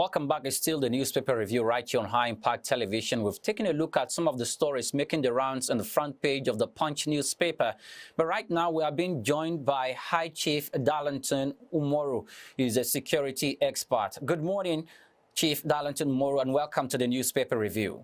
Welcome back. It's still the newspaper review right here on High Impact Television. We've taken a look at some of the stories making the rounds on the front page of the Punch newspaper. But right now we are being joined by High Chief Darlington Umoru. He's a security expert. Good morning, Chief Darlington Umoru, and welcome to the newspaper review.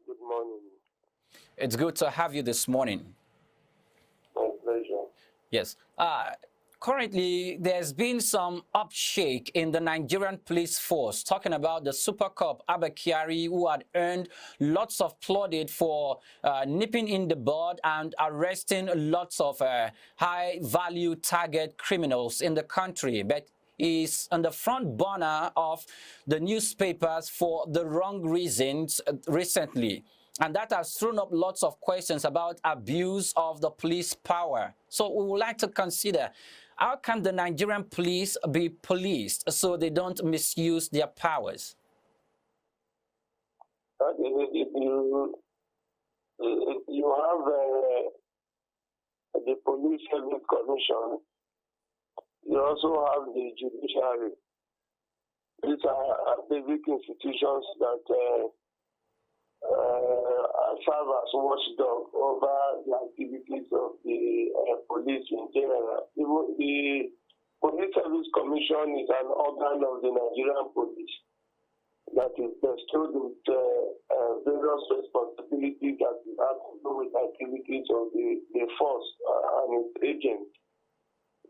Good morning. It's good to have you this morning. My pleasure. Yes. Currently, there's been some upshake in the Nigerian police force, talking about the Super Cop Abba Kyari, who had earned lots of plaudit for nipping in the bud and arresting lots of high-value target criminals in the country. But is on the front burner of the newspapers for the wrong reasons recently. And that has thrown up lots of questions about abuse of the police power. So we would like to consider, how can the Nigerian police be policed so they don't misuse their powers? You have the Police Service Commission. You also have the judiciary. These are basic institutions that serve as watchdog over the activities of the police in general. Even the Police Service Commission is an organ of the Nigerian police that is bestowed with various responsibilities that have to do with activities of the force and its agents,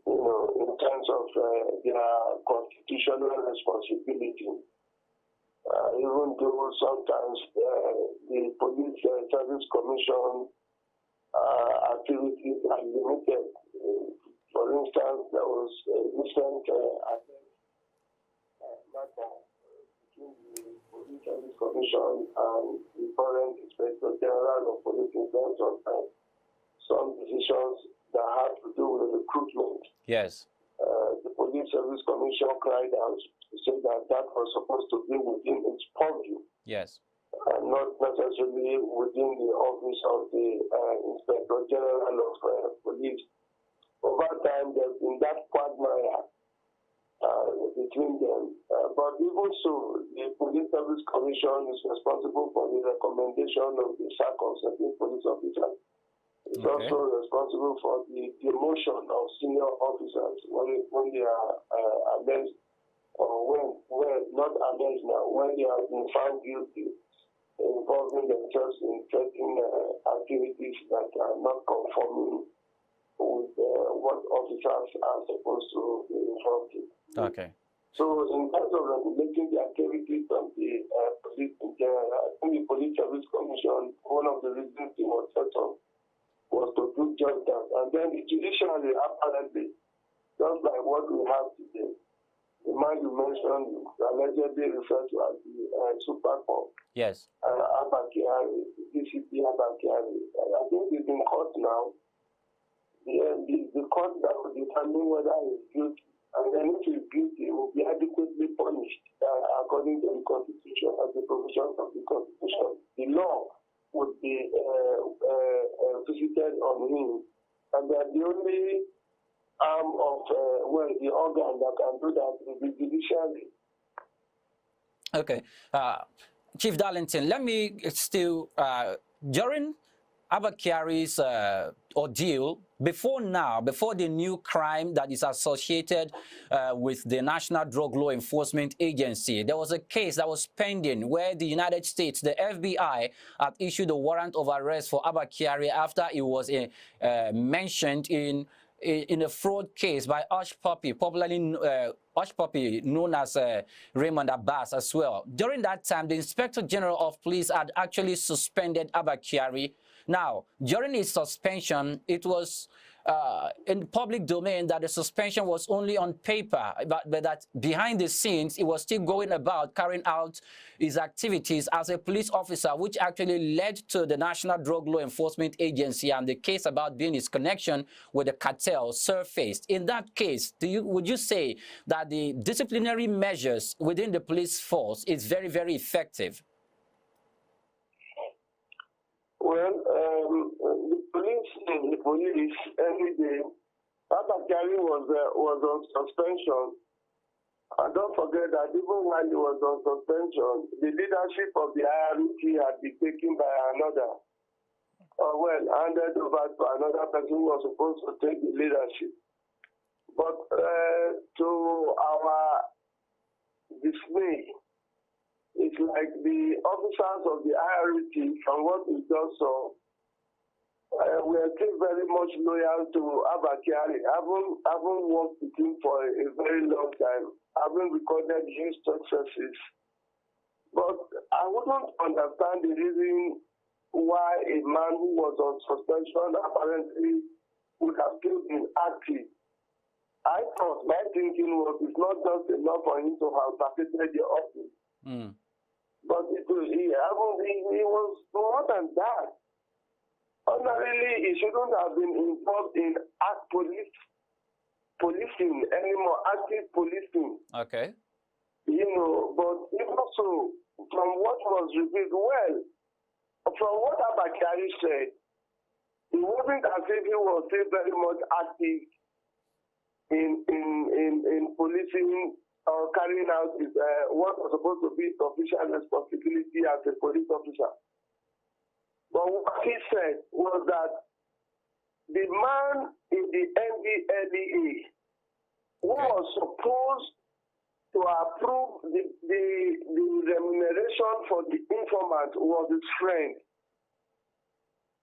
in terms of their constitutional responsibility. Even though sometimes the Police Service Commission activities are limited. For instance, there was a recent matter between the Police Service Commission and the current Inspector General of Police in terms of some decisions that have to do with recruitment. Yes. The Police Service Commission cried out to say that was supposed to be within its purview. Yes. And not necessarily within the office of the Inspector General of Police. Over time, there's been that quagmire between them. But even so, the Police Service Commission is responsible for the recommendation of the sack of certain police officers. It's also responsible for the demotion of senior officers when they are alleged, or when not alleged now, when they have been found guilty, involving themselves in certain activities that are not conforming with what officers are supposed to be involved in. Okay. So in terms of regulating the activities of the police in general, I think the Police Service Commission, one of the reasons it was set up was to do just that. And then the judiciary, apparently, just like what we have today, the man you mentioned allegedly referred to as the Super Cop. Yes. Abba Kyari, DCP Abba Kyari. I think it's in court now. The court that will determine whether he is guilty. And then if he is guilty, he will be adequately punished according to the Constitution and the provisions of the Constitution. The law would be visited on him. And that the only arm of, the organ that can do that is the judiciary. Okay. Chief Darlington, let me still, during Abba Kyari's ordeal, before the new crime that is associated with the National Drug Law Enforcement Agency, there was a case that was pending where the United States, the FBI, had issued a warrant of arrest for Abba Kyari after he was mentioned in a fraud case by Hush Puppy, popularly Hush Puppy, known as Raymond Abbas as well. During that time, the Inspector General of Police had actually suspended Abba Kyari. Now, during his suspension, it was in the public domain that the suspension was only on paper, but that behind the scenes, he was still going about carrying out his activities as a police officer, which actually led to the National Drug Law Enforcement Agency and the case about being his connection with the cartel surfaced. In that case, would you say that the disciplinary measures within the police force is very, very effective? Well, the police every day. Abba Kyari was on suspension And don't forget that even when he was on suspension, the leadership of the IRT had been taken by another, or handed over to another person who was supposed to take the leadership. But to our dismay, it's like the officers of the IRT, from what we just saw, we are still very much loyal to Abakari. Having worked with him for a very long time, having recorded huge successes. But I wouldn't understand the reason why a man who was on suspension apparently would have still been active. I thought my thinking was it's not just enough for him to have vacated the office. But he was more than that. Ordinarily, he shouldn't have been involved in policing anymore, active policing. Okay. You know, but even so, from what was revealed, from what Abakari said, it wasn't as if he was still very much active in policing or carrying out his, what was supposed to be his official responsibility as a police officer. But what he said was that the man in the NDLEA who was supposed to approve the remuneration for the informant was his friend.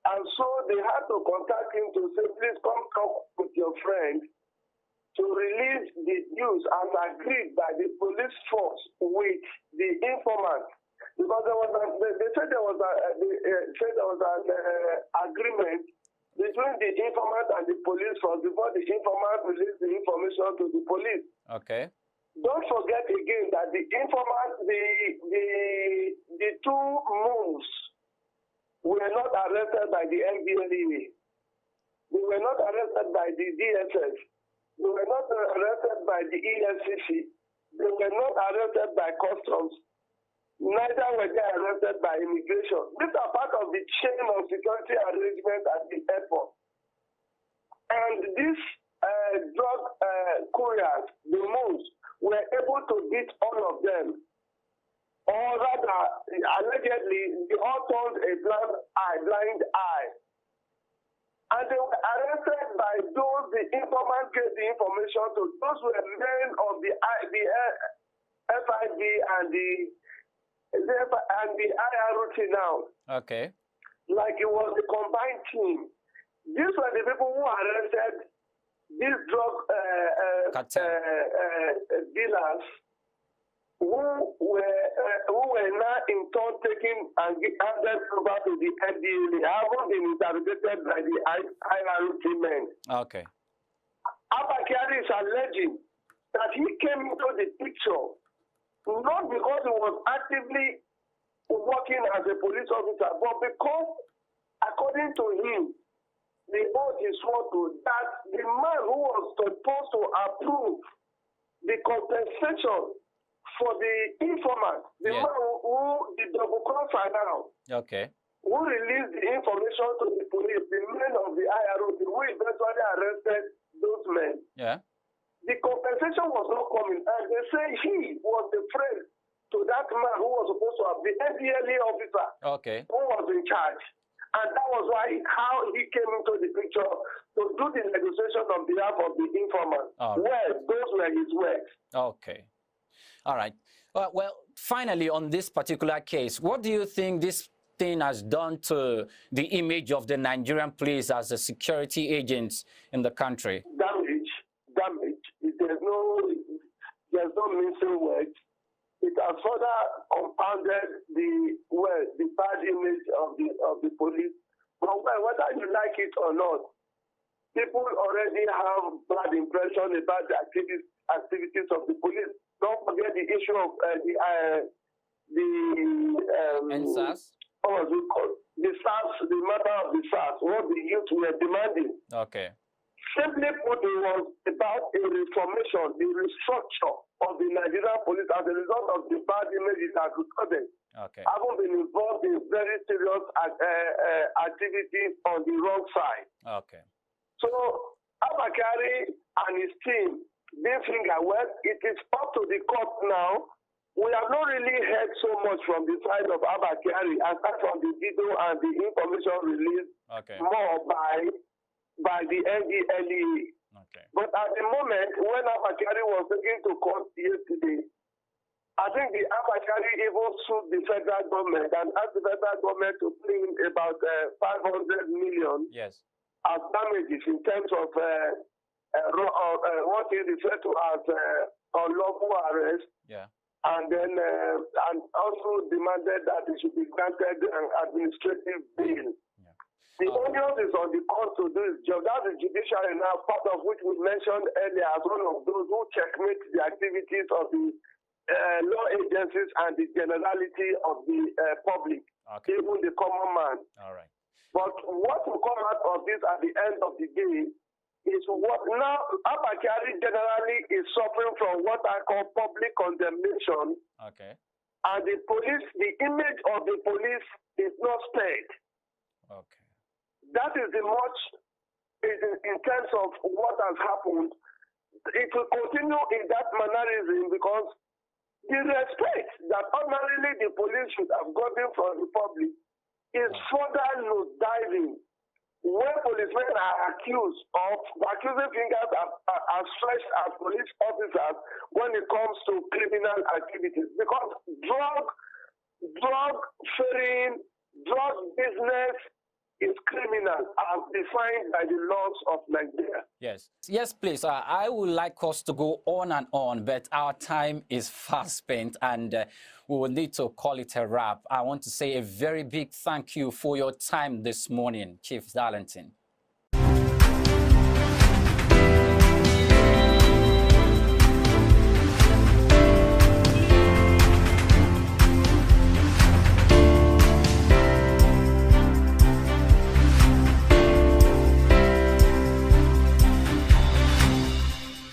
And so they had to contact him to say, please come talk with your friend to release the news as agreed by the police force with the informant. Because they said there was an agreement between the informant and the police force before the informant released the information to the police. Okay. Don't forget again that the informant, the two moves were not arrested by the NDLEA. They were not arrested by the DSS. They were not arrested by the EFCC. They were not arrested by customs. Neither were they arrested by immigration. These are part of the chain of security arrangement at the airport. And these drug couriers, the moves, were able to beat all of them. Or rather, allegedly, they all turned a blind eye. And they were arrested by those the informant gave the information to. Those were men of the FIB and the IRT now. Okay. Like it was a combined team. These were the people who arrested these drug dealers who were now in turn taken and handed over to the NDA. Haven't been interrogated by the IRT men. Okay. Abakari is alleging that he came into the picture not because he was actively working as a police officer, but because, according to him, the oath is sworn to that the man who was supposed to approve the compensation for the informant, the man who the double crosser now, who released the information to the police, the men of the IRO, who eventually arrested those men. Yeah. The compensation was not coming, and they say he was the friend to that man who was supposed to have the NDLA officer who was in charge. And that was how he came into the picture to do the negotiation on behalf of the informant. Well, those were his words. Okay. All right. Well, finally, on this particular case, what do you think this thing has done to the image of the Nigerian police as a security agents in the country? Damage. There's no missing words. It has further compounded the bad image of the police. But whether you like it or not, people already have bad impression about the activities of the police. Don't forget the issue of NSAS? What was it called? The SARS, the matter of the SARS, what the youth were demanding. Okay. Simply put, it was about a reformation, the restructure of the Nigerian police as a result of the bad image it has recorded. Okay. Having been involved in very serious activities on the wrong side. Okay. So Abakari and his team, being finger. Well, it is up to the court now. We have not really heard so much from the side of Abba Kyari, aside from the video and the information released more by the NDLEA. Okay. But at the moment, when Abba Kyari was taken to court yesterday, I think the Abba Kyari even sued the federal government and asked the federal government to pay him about 500 million as damages in terms of what is referred to as unlawful arrest. Yeah. And then and also demanded that it should be granted an administrative bail. Yeah. The onus is on the court to do its job. That's the judiciary now, part of which we mentioned earlier as one of those who checkmate the activities of the law agencies and the generality of the public, even the common man. All right. But what will come out of this at the end of the day is what now Abba Kyari generally is suffering from what I call public condemnation. Okay. And the police, the image of the police is not spared. Okay. That is the much in terms of what has happened. It will continue in that mannerism because the respect that ordinarily the police should have gotten from the public is further nose diving. When policemen are accused of accusing fingers as stretched as police officers when it comes to criminal activities, because drug ferrying, drug business is criminal as defined by the laws of Nigeria. Yes. Yes, please. I would like us to go on, but our time is fast spent and we will need to call it a wrap. I want to say a very big thank you for your time this morning, Chief Darlington.